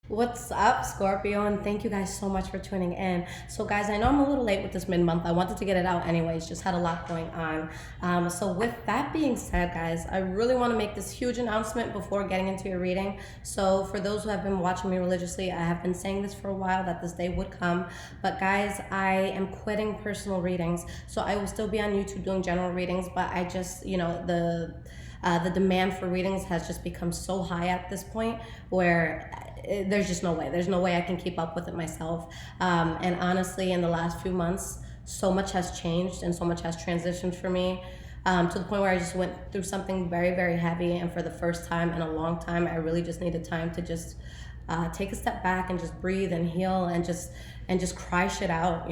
What's up, Scorpio? And thank you guys so much for tuning in. So, guys, I know I'm a little late with this mid-month. I wanted to get it out anyways, just had a lot going on. So, with that being said, guys, I really want to make this huge announcement before getting into your reading. So, for those who have been watching me religiously, I have been saying this for a while that this day would come. But, guys, I am quitting personal readings. So, I will still be on YouTube doing general readings, but I just, the demand for readings has just become so high at this point where there's just no way. There's no way I can keep up with it myself. And honestly, in the last few months, so much has changed and so much has transitioned for me, to the point where I just went through something very, very heavy. And for the first time in a long time, I really just needed time to just take a step back and just breathe and heal and just cry shit out,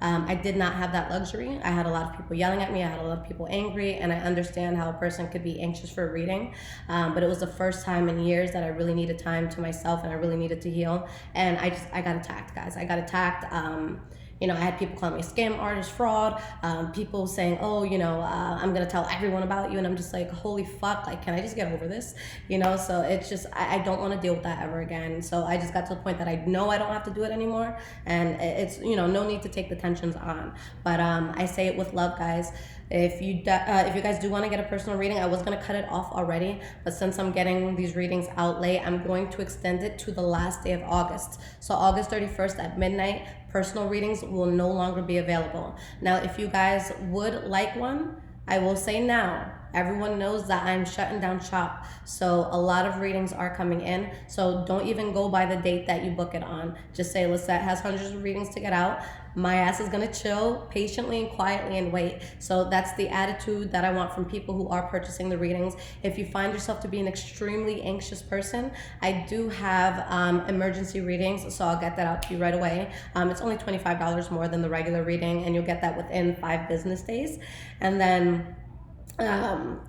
I did not have that luxury. I had a lot of people yelling at me. I had a lot of people angry, and I understand how a person could be anxious for a reading. But it was the first time in years that I really needed time to myself and I really needed to heal. And I got attacked, guys. I got attacked. I had people calling me a scam artist, fraud, people saying, oh, I'm going to tell everyone about you. And I'm just like, holy fuck, like, can I just get over this? So it's just, I don't want to deal with that ever again. So I just got to the point that I know I don't have to do it anymore. And it's, no need to take the tensions on. But I say it with love, guys. If you guys do want to get a personal reading, I was going to cut it off already, but since I'm getting these readings out late, I'm going to extend it to the last day of August. So August 31st at midnight, personal readings will no longer be available. Now, if you guys would like one, I will say now, everyone knows that I'm shutting down shop. So a lot of readings are coming in. So don't even go by the date that you book it on. Just say Lissette has hundreds of readings to get out. My ass is gonna chill patiently and quietly and wait. So that's the attitude that I want from people who are purchasing the readings. If you find yourself to be an extremely anxious person, I do have emergency readings, so I'll get that out to you right away. It's only $25 more than the regular reading, and you'll get that within 5 business days. And then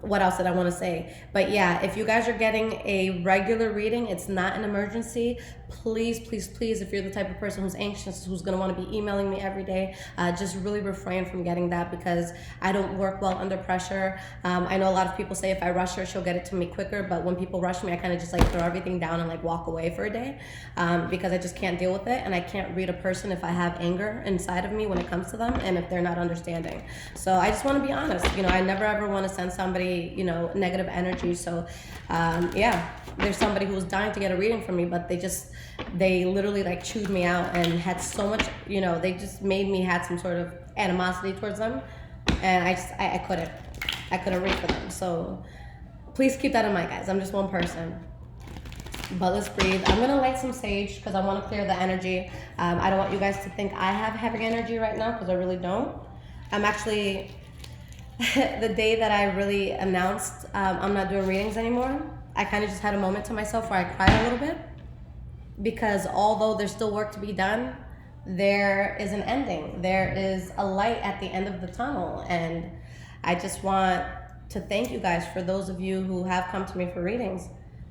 what else did I want to say? But yeah, if you guys are getting a regular reading, it's not an emergency. Please, please, please, if you're the type of person who's anxious, who's going to want to be emailing me every day, just really refrain from getting that, because I don't work well under pressure. I know a lot of people say if I rush her, she'll get it to me quicker, but when people rush me, I kind of just like throw everything down and like walk away for a day, because I just can't deal with it, and I can't read a person if I have anger inside of me when it comes to them and if they're not understanding. So I just want to be honest. I never ever want to send somebody, negative energy. So there's somebody who was dying to get a reading from me, but they literally like chewed me out and had so much, they just made me had some sort of animosity towards them, and I couldn't read for them. So please keep that in mind, guys. I'm just one person. But let's breathe. I'm gonna light some sage because I want to clear the energy. I don't want you guys to think I have heavy energy right now, because I really don't. I'm actually the day that I really announced I'm not doing readings anymore, I kind of just had a moment to myself where I cried a little bit, because although there's still work to be done, there is an ending. There is a light at the end of the tunnel, and I just want to thank you guys for those of you who have come to me for readings.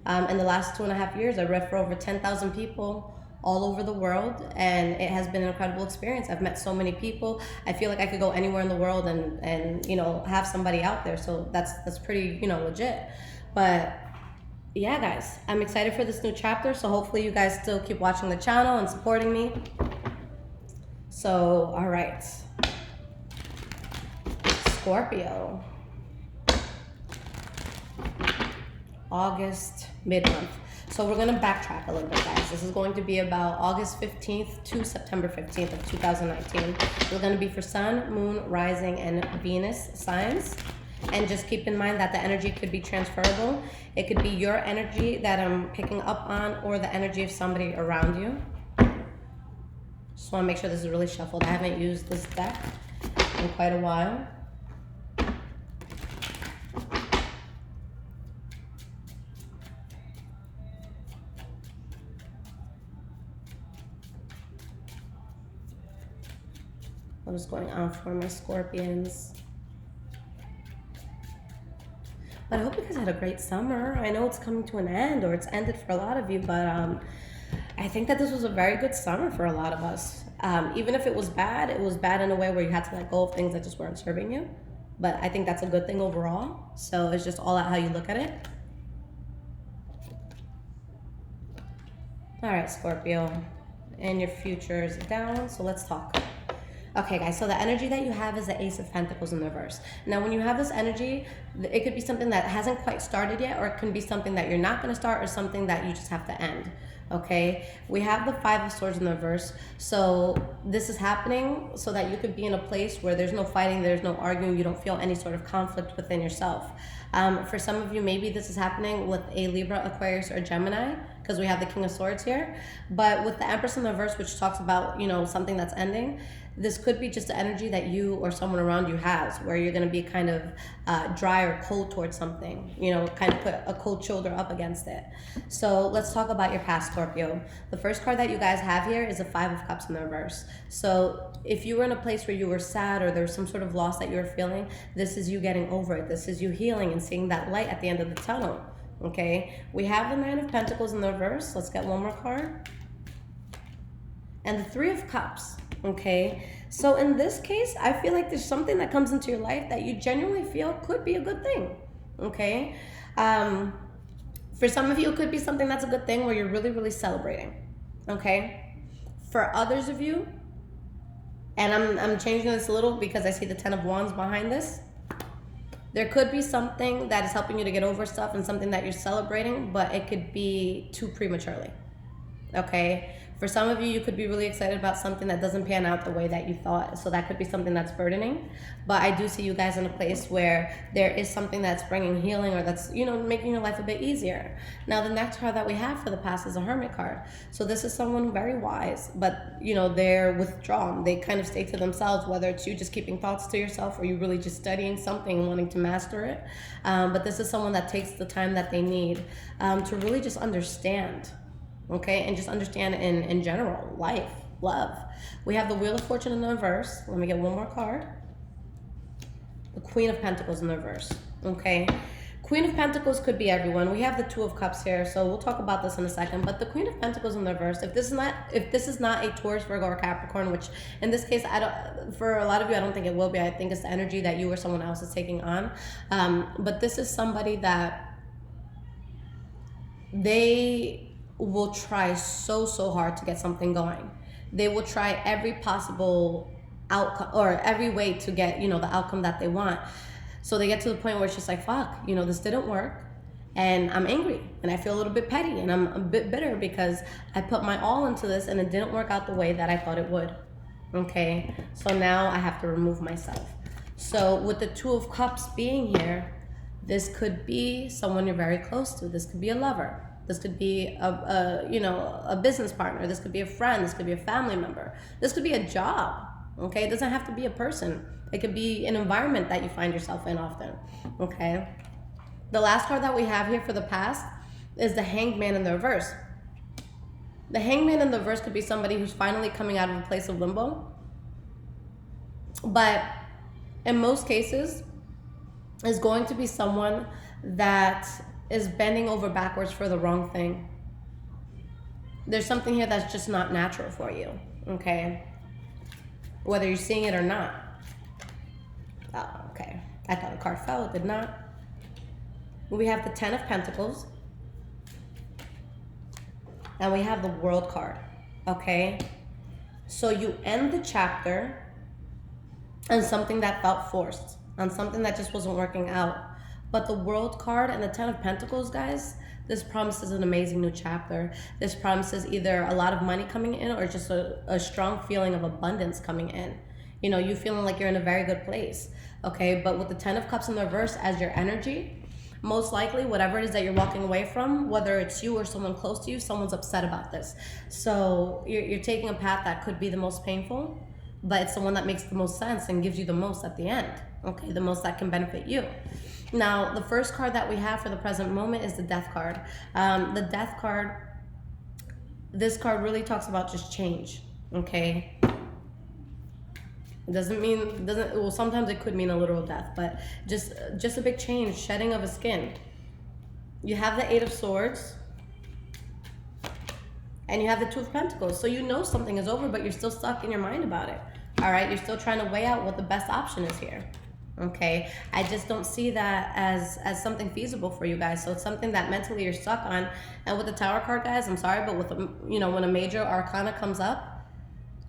In the last 2.5 years, I read for over 10,000 people all over the world, and it has been an incredible experience. I've met so many people. I feel like I could go anywhere in the world and have somebody out there. So that's pretty legit. But yeah, guys, I'm excited for this new chapter. So hopefully you guys still keep watching the channel and supporting me. So all right, Scorpio, August mid-month. So we're going to backtrack a little bit, guys. This is going to be about August 15th to September 15th of 2019. We're going to be for Sun, Moon, Rising, and Venus signs. And just keep in mind that the energy could be transferable. It could be your energy that I'm picking up on, or the energy of somebody around you. Just want to make sure this is really shuffled. I haven't used this deck in quite a while. What is going on for my Scorpions? But I hope you guys had a great summer. I know it's coming to an end, or it's ended for a lot of you, but I think that this was a very good summer for a lot of us. Even if it was bad in a way where you had to let go of things that just weren't serving you. But I think that's a good thing overall. So it's just all at how you look at it. All right, Scorpio. And your future is down, so let's talk. Okay, guys, so the energy that you have is the Ace of Pentacles in the reverse. Now, when you have this energy, it could be something that hasn't quite started yet, or it can be something that you're not going to start, or something that you just have to end. Okay, we have the Five of Swords in the reverse. So this is happening so that you could be in a place where there's no fighting, there's no arguing, you don't feel any sort of conflict within yourself. For some of you, maybe this is happening with a Libra, Aquarius, or Gemini, because we have the King of Swords here. But with the Empress in the reverse, which talks about, you know, something that's ending, this could be just the energy that you or someone around you has, where you're going to be kind of dry or cold towards something, you know, kind of put a cold shoulder up against it. So let's talk about your past, Scorpio. The first card that you guys have here is a Five of Cups in the reverse. So if you were in a place where you were sad, or there was some sort of loss that you were feeling, this is you getting over it. This is you healing and seeing that light at the end of the tunnel. Okay, we have the Nine of Pentacles in the reverse. Let's get one more card. And the Three of Cups. Okay, so in this case, I feel like there's something that comes into your life that you genuinely feel could be a good thing. Okay, for some of you, it could be something that's a good thing where you're really, really celebrating. Okay, for others of you, and I'm changing this a little because I see the Ten of Wands behind this. There could be something that is helping you to get over stuff and something that you're celebrating, but it could be too prematurely. Okay, for some of you, you could be really excited about something that doesn't pan out the way that you thought. So that could be something that's burdening. But I do see you guys in a place where there is something that's bringing healing, or that's, you know, making your life a bit easier. Now, the next card that we have for the past is a Hermit card. So this is someone very wise, but, you know, they're withdrawn. They kind of stay to themselves, whether it's you just keeping thoughts to yourself, or you really just studying something and wanting to master it. But this is someone that takes the time that they need to really just understand. Okay, and just understand in general, life, love. We have the Wheel of Fortune in the reverse. Let me get one more card. The Queen of Pentacles in the reverse. Okay, Queen of Pentacles could be everyone. We have the Two of Cups here, so we'll talk about this in a second. But the Queen of Pentacles in the reverse, if this is not a Taurus, Virgo, or Capricorn, which in this case, I don't. For a lot of you, I don't think it will be. I think it's the energy that you or someone else is taking on. But this is somebody that they will try so hard to get something going. They will try every possible outcome, or every way to get, you know, the outcome that they want. So they get to the point where it's just like, fuck, you know, this didn't work, and I'm angry, and I feel a little bit petty, and I'm a bit bitter because I put my all into this and it didn't work out the way that I thought it would. Okay, so now I have to remove myself. So with the Two of Cups being here, this could be someone you're very close to. This could be a lover. This could be a business partner. This could be a friend. This could be a family member. This could be a job. Okay, it doesn't have to be a person. It could be an environment that you find yourself in often. Okay, the last card that we have here for the past is the Hanged Man in the reverse. The Hanged Man in the reverse could be somebody who's finally coming out of a place of limbo, but in most cases is going to be someone that is bending over backwards for the wrong thing. There's something here that's just not natural for you, okay? Whether you're seeing it or not. Oh, okay. I thought a card fell, it did not. We have the Ten of Pentacles. And we have the World card, okay? So you end the chapter on something that felt forced, on something that just wasn't working out. But the World card and the Ten of Pentacles, guys, this promises an amazing new chapter. This promises either a lot of money coming in, or just a strong feeling of abundance coming in. You know, you feeling like you're in a very good place, okay? But with the Ten of Cups in the reverse as your energy, most likely whatever it is that you're walking away from, whether it's you or someone close to you, someone's upset about this. So you're taking a path that could be the most painful, but it's the one that makes the most sense and gives you the most at the end, okay? The most that can benefit you. Now, the first card that we have for the present moment is the Death card. The Death card, this card really talks about just change, okay? It doesn't mean, well, sometimes it could mean a literal death, but just a big change, shedding of a skin. You have the Eight of Swords, and you have the Two of Pentacles. So you know something is over, but you're still stuck in your mind about it, all right? You're still trying to weigh out what the best option is here. Okay, I just don't see that as something feasible for you guys. So it's something that mentally you're stuck on. And with the Tower card, guys, I'm sorry, but with when a major arcana comes up,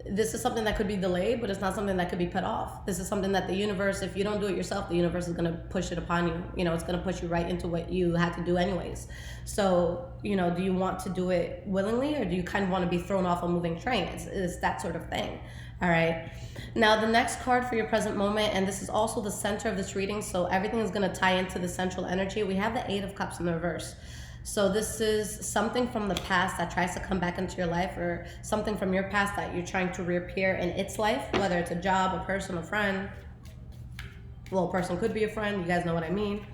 this is something that could be delayed, but it's not something that could be put off. This is something that the universe, if you don't do it yourself, the universe is going to push it upon you. It's going to push you right into what you had to do anyways. So, do you want to do it willingly, or do you kind of want to be thrown off a moving train? It's that sort of thing. All right. Now, the next card for your present moment, and this is also the center of this reading, so everything is going to tie into the central energy. We have the Eight of Cups in the reverse. So this is something from the past that tries to come back into your life, or something from your past that you're trying to reappear in its life, whether it's a job, a person, a friend. Well, a person could be a friend. You guys know what I mean.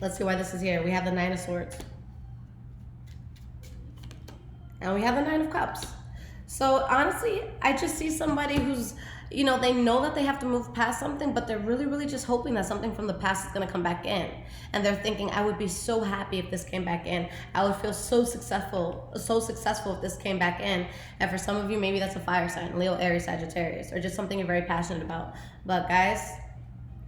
Let's see why this is here. We have the Nine of Swords. And we have the Nine of Cups. So honestly, I just see somebody who's, they know that they have to move past something, but they're really, really just hoping that something from the past is going to come back in. And they're thinking, I would be so happy if this came back in. I would feel so successful if this came back in. And for some of you, maybe that's a fire sign, Leo, Aries, Sagittarius, or just something you're very passionate about. But guys,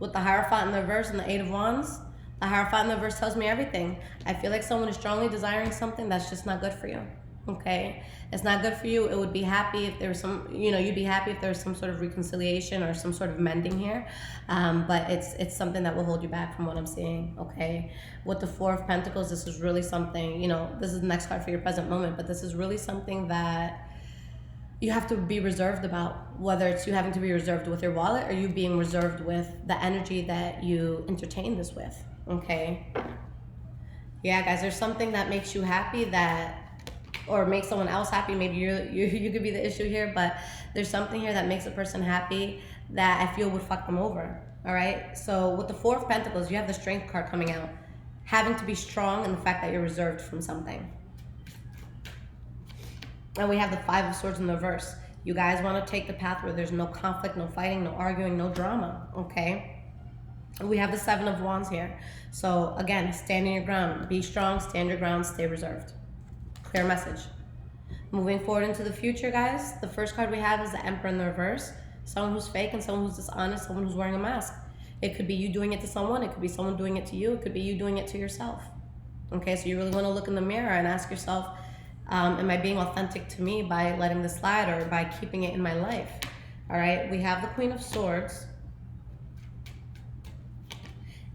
with the Hierophant in the reverse and the Eight of Wands, the Hierophant in the reverse tells me everything. I feel like someone is strongly desiring something that's just not good for you. Okay, it's not good for you. It would be happy if there was some, you'd be happy if there was some sort of reconciliation or some sort of mending here, but it's something that will hold you back from what I'm seeing. Okay, with the Four of Pentacles, this is really something, this is the next card for your present moment, but this is really something that you have to be reserved about, whether it's you having to be reserved with your wallet or you being reserved with the energy that you entertain this with. Okay, yeah, guys, there's something that makes you happy or make someone else happy. Maybe you could be the issue here, but there's something here that makes a person happy that I feel would fuck them over. All right. So with the Four of Pentacles, you have the Strength card coming out, having to be strong in the fact that you're reserved from something. And we have the Five of Swords in the reverse. You guys want to take the path where there's no conflict, no fighting, no arguing, no drama. Okay. And we have the Seven of Wands here. So again, stand your ground, be strong, stand your ground, stay reserved. Clear message. Moving forward into the future, guys, the first card we have is the Emperor in the reverse. Someone who's fake and someone who's dishonest, someone who's wearing a mask. It could be you doing it to someone. It could be someone doing it to you. It could be you doing it to yourself. Okay, so you really want to look in the mirror and ask yourself, am I being authentic to me by letting this slide or by keeping it in my life? All right, we have the Queen of Swords.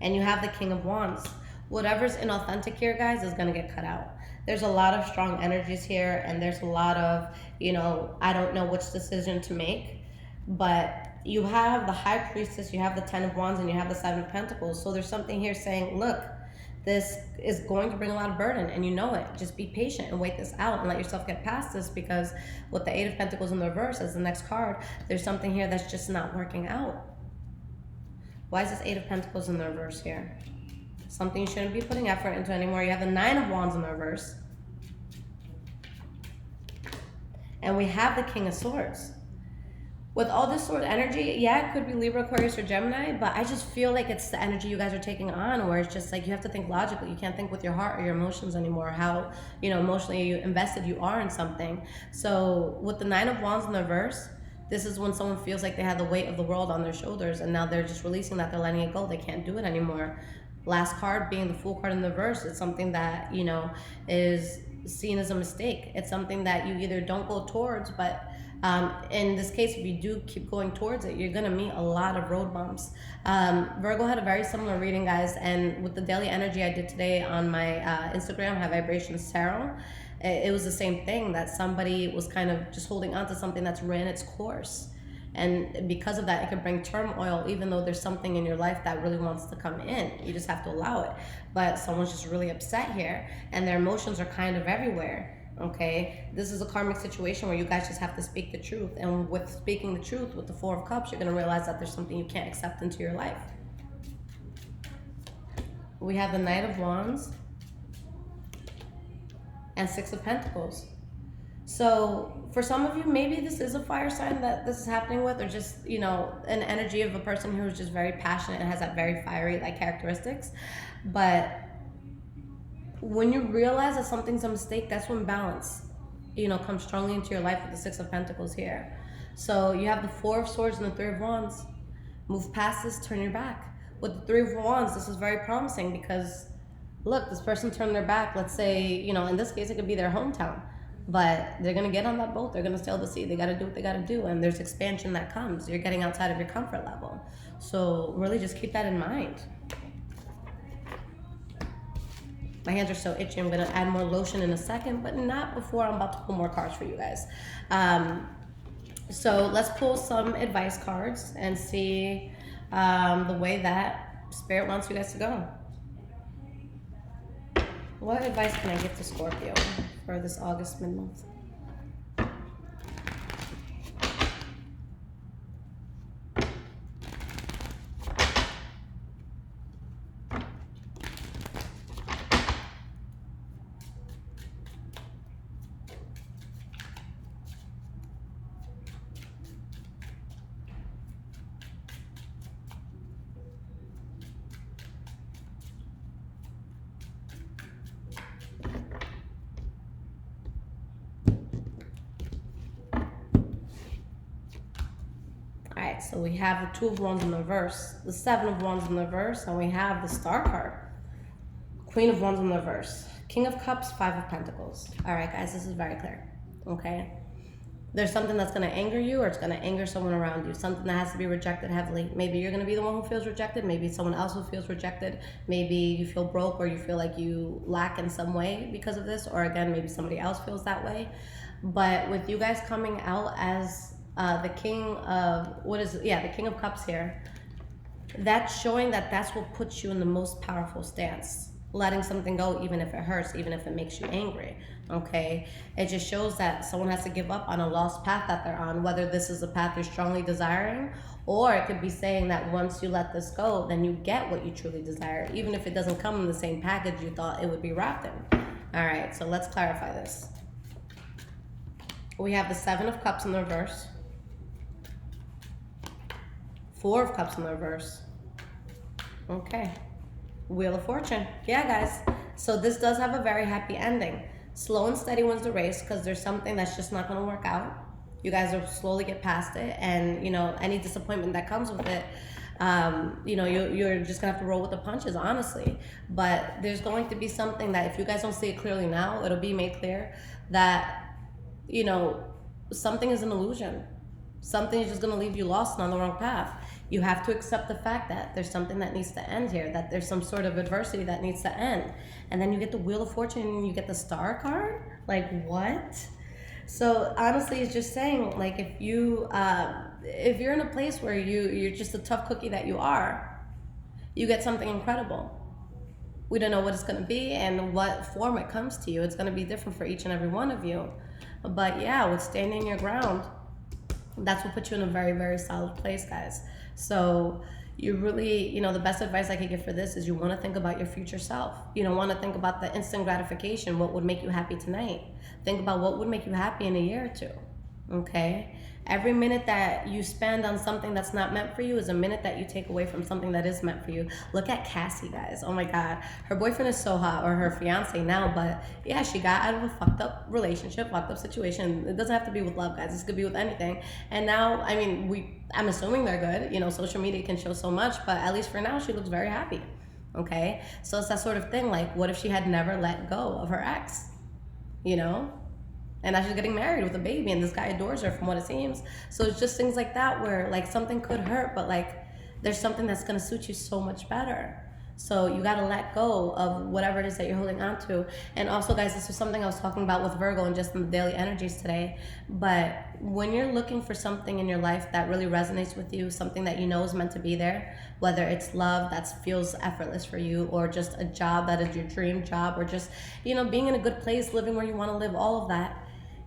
And you have the King of Wands. Whatever's inauthentic here, guys, is going to get cut out. There's a lot of strong energies here, and there's a lot of, I don't know which decision to make. But you have the High Priestess, you have the Ten of Wands, and you have the Seven of Pentacles. So there's something here saying, look, this is going to bring a lot of burden, and you know it. Just be patient and wait this out and let yourself get past this, because with the Eight of Pentacles in the reverse as the next card, there's something here that's just not working out. Why is this Eight of Pentacles in the reverse here? Something you shouldn't be putting effort into anymore. You have the Nine of Wands in the reverse. And we have the King of Swords. With all this sword energy, yeah, it could be Libra, Aquarius, or Gemini, but I just feel like it's the energy you guys are taking on, where it's just like you have to think logically. You can't think with your heart or your emotions anymore, how, emotionally invested you are in something. So with the Nine of Wands in the reverse, this is when someone feels like they had the weight of the world on their shoulders, and now they're just releasing that, they're letting it go. They can't do it anymore. Last card being the Fool card in the reverse, it's something that, is seen as a mistake. It's something that you either don't go towards, but in this case, if you do keep going towards it, you're going to meet a lot of road bumps. Virgo had a very similar reading, guys, and with the daily energy I did today on my Instagram, High Vibrations Tarot, it was the same thing, that somebody was kind of just holding on to something that's ran its course. And because of that, it can bring turmoil, even though there's something in your life that really wants to come in. You just have to allow it. But someone's just really upset here, and their emotions are kind of everywhere. Okay, this is a karmic situation where you guys just have to speak the truth. And with speaking the truth, with the Four of Cups, you're going to realize that there's something you can't accept into your life. We have the Knight of Wands and Six of Pentacles. So for some of you, maybe this is a fire sign that this is happening with, or just, an energy of a person who is just very passionate and has that very fiery characteristics. But when you realize that something's a mistake, that's when balance, comes strongly into your life with the Six of Pentacles here. So you have the Four of Swords and the Three of Wands. Move past this, turn your back. With the Three of Wands, this is very promising because, look, this person turned their back. Let's say, you know, in this case, it could be their hometown. But they're going to get on that boat. They're going to sail the sea. They got to do what they got to do. And there's expansion that comes. You're getting outside of your comfort level. So really just keep that in mind. My hands are so itchy. I'm going to add more lotion in a second, but not before I'm about to pull more cards for you guys. So let's pull some advice cards and see the way that Spirit wants you guys to go. What advice can I give to Scorpio for this August mid-month? Alright, so we have the Two of Wands in the reverse, the Seven of Wands in the reverse, and we have the Star card. Queen of Wands in the reverse, King of Cups, Five of Pentacles. Alright guys, this is very clear, okay? There's something that's going to anger you, or it's going to anger someone around you. Something that has to be rejected heavily. Maybe you're going to be the one who feels rejected. Maybe it's someone else who feels rejected. Maybe you feel broke, or you feel like you lack in some way because of this. Or again, maybe somebody else feels that way. But with you guys coming out as the King of, the King of Cups here, that's showing that that's what puts you in the most powerful stance. Letting something go, even if it hurts, even if it makes you angry, okay? It just shows that someone has to give up on a lost path that they're on, whether this is a path you're strongly desiring, or it could be saying that once you let this go, then you get what you truly desire, even if it doesn't come in the same package you thought it would be wrapped in. All right, so let's clarify this. We have the Seven of Cups in the reverse, Four of Cups in the reverse, okay. Wheel of Fortune. Yeah, guys. So this does have a very happy ending. Slow and steady wins the race because there's something that's just not going to work out. You guys will slowly get past it. And, you know, any disappointment that comes with it, you know, you're just going to have to roll with the punches, honestly. But there's going to be something that if you guys don't see it clearly now, it'll be made clear that, you know, something is an illusion. Something is just going to leave you lost and on the wrong path. You have to accept the fact that there's something that needs to end here, that there's some sort of adversity that needs to end. And then you get the Wheel of Fortune and you get the Star card? Like, what? So honestly, it's just saying, like, if you're in a place where you're just a tough cookie that you are, you get something incredible. We don't know what it's going to be and what form it comes to you. It's going to be different for each and every one of you. But yeah, with standing your ground, that's what puts you in a very, very solid place, guys. So you really, you know, the best advice I could give for this is you want to think about your future self. You don't want to think about the instant gratification, what would make you happy tonight. Think about what would make you happy in a year or two, okay? Every minute that you spend on something that's not meant for you is a minute that you take away from something that is meant for you. Look at Cassie, guys. Oh my God. Her boyfriend is so hot, or her fiance now, but yeah, she got out of a fucked up relationship, fucked up situation. It doesn't have to be with love, guys. This could be with anything. And now, I mean, I'm assuming they're good. You know, social media can show so much, but at least for now, she looks very happy. Okay? So it's that sort of thing, like, what if she had never let go of her ex? You know? And now she's getting married with a baby, and this guy adores her from what it seems. So it's just things like that where, like, something could hurt, but, like, there's something that's going to suit you so much better. So you got to let go of whatever it is that you're holding on to. And also, guys, this was something I was talking about with Virgo and just in the daily energies today. But when you're looking for something in your life that really resonates with you, something that you know is meant to be there, whether it's love that feels effortless for you, or just a job that is your dream job, or just, you know, being in a good place, living where you want to live, all of that.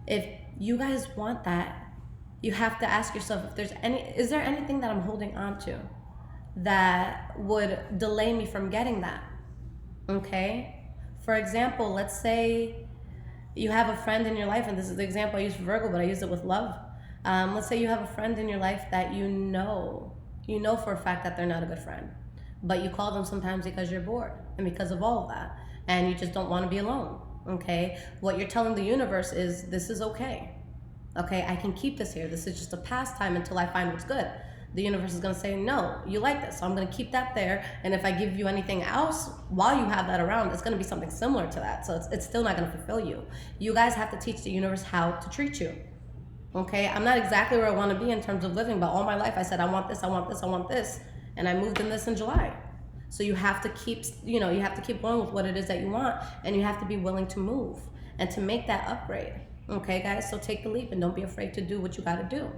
If you guys want that, you have to ask yourself, is there anything that I'm holding on to that would delay me from getting that? Okay? For example, let's say you have a friend in your life, and this is the example I use for Virgo, but I use it with love. Let's say you have a friend in your life that you know for a fact that they're not a good friend, but you call them sometimes because you're bored and because of all of that, and you just don't want to be alone. Okay, what you're telling the universe is, this is okay. Okay, I can keep this here. This is just a pastime until I find what's good. the universe is going to say, no, you like this, so I'm going to keep that there. And if I give you anything else while you have that around, it's going to be something similar to that. So it's still not going to fulfill you. You guys have to teach the universe how to treat you. Okay, I'm not exactly where I want to be in terms of living, but all my life I said, I want this, I want this, I want this. And I moved in this in July. So you have to keep, you have to keep going with what it is that you want, and you have to be willing to move and to make that upgrade. Okay, guys, so take the leap and don't be afraid to do what you got to do.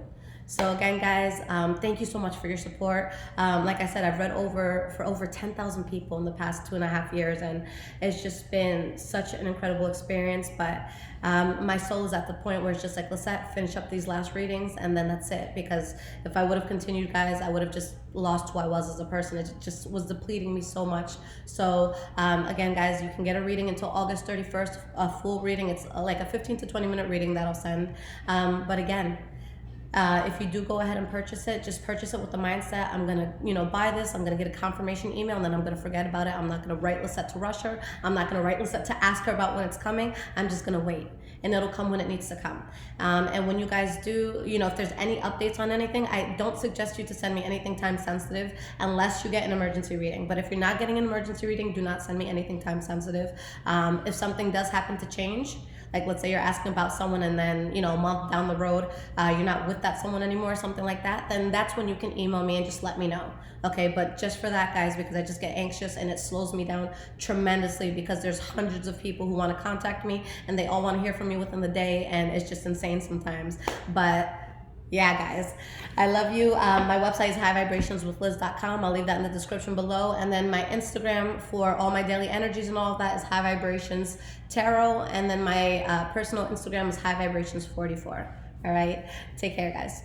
So again, guys, thank you so much for your support. Like I said, I've read for over 10,000 people in the past 2.5 years, and it's just been such an incredible experience. But my soul is at the point where it's just like, Lissette, finish up these last readings, and then that's it. Because if I would have continued, guys, I would have just lost who I was as a person. It just was depleting me so much. So again, guys, you can get a reading until August 31st, a full reading. It's like a 15 to 20 minute reading that I'll send. But again, if you do go ahead and purchase it, just purchase it with the mindset, I'm going to, buy this, I'm going to get a confirmation email, and then I'm going to forget about it. I'm not going to write Lissette to rush her. I'm not going to write Lissette to ask her about when it's coming. I'm just going to wait, and it'll come when it needs to come. And when you guys do, if there's any updates on anything, I don't suggest you to send me anything time sensitive unless you get an emergency reading. But if you're not getting an emergency reading, do not send me anything time sensitive. If something does happen to change, like let's say you're asking about someone and then, a month down the road, you're not with that someone anymore, something like that, then that's when you can email me and just let me know. Okay, but just for that, guys, because I just get anxious and it slows me down tremendously, because there's hundreds of people who want to contact me and they all want to hear from me within the day, and it's just insane sometimes. But yeah, guys, I love you. My website is highvibrationswithliz.com. I'll leave that in the description below. And then my Instagram for all my daily energies and all of that is High Vibrations Tarot. And then my personal Instagram is High Vibrations 44. All right, take care, guys.